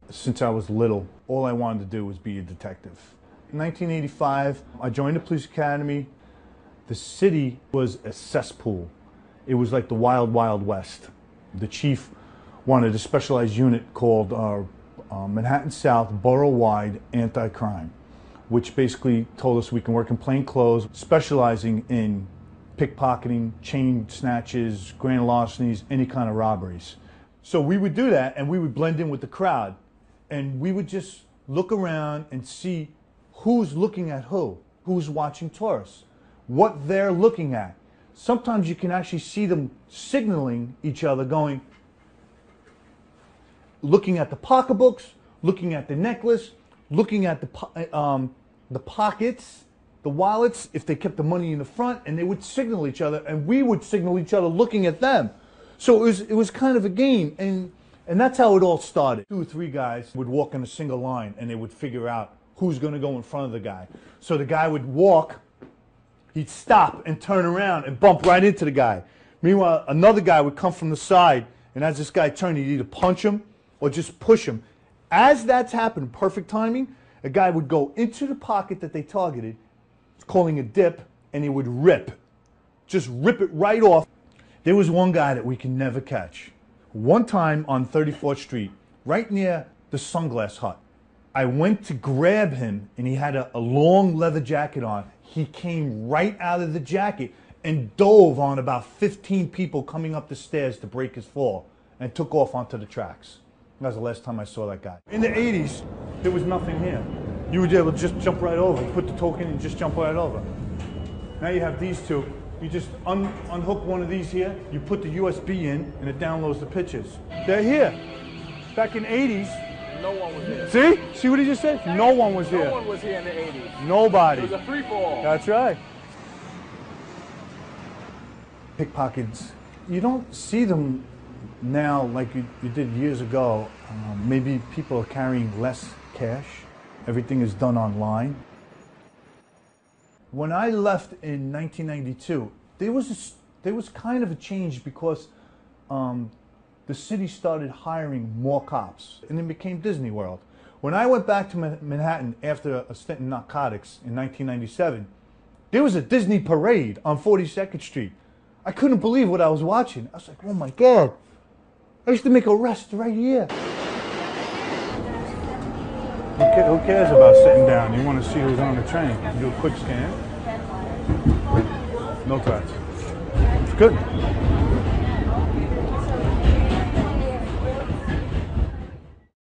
Since I was little, all I wanted to do was be a detective. In 1985, I joined the police academy. The city was a cesspool. It was like the wild, wild west. The chief wanted a specialized unit called Manhattan South Borough-Wide Anti-Crime, which basically told us we can work in plain clothes, specializing in pickpocketing, chain snatches, grand larcenies, any kind of robberies. So we would do that, and we would blend in with the crowd. And we would just look around and see who's looking at who's watching tourists, what they're looking at. Sometimes you can actually see them signaling each other, looking at the pocketbooks, looking at the necklace, looking at the pockets, the wallets, if they kept the money in the front, and they would signal each other, and we would signal each other looking at them. So it was kind of a game, and that's how it all started. 2 or 3 guys would walk in a single line, and they would figure out who's going to go in front of the guy. So the guy would walk, he'd stop and turn around and bump right into the guy. Meanwhile, another guy would come from the side, and as this guy turned, he'd either punch him or just push him. As that's happened, perfect timing, a guy would go into the pocket that they targeted, calling a dip, and he would just rip it right off. There was one guy that we can never catch. One time on 34th Street, right near the Sunglass Hut, I went to grab him, and he had a long leather jacket on. He came right out of the jacket and dove on about 15 people coming up the stairs to break his fall and took off onto the tracks. That was the last time I saw that guy. In the 80s, there was nothing here. You would be able to just jump right over, put the token and just jump right over. Now you have these two. You just unhook one of these here, you put the USB in, and it downloads the pictures. They're here. Back in the 80s. No one was here. See? See what he just said? No one was here. No one was here in the 80s. Nobody. It was a free-for-all. That's right. Pickpockets, you don't see them now like you did years ago. Maybe people are carrying less cash. Everything is done online. When I left in 1992, there was kind of a change because the city started hiring more cops, and it became Disney World. When I went back to Manhattan after a stint in narcotics in 1997, there was a Disney parade on 42nd Street. I couldn't believe what I was watching. I was like, oh my God, I used to make arrests right here. Who cares about sitting down? You want to see who's on the train. You do a quick scan. No threats. It's good.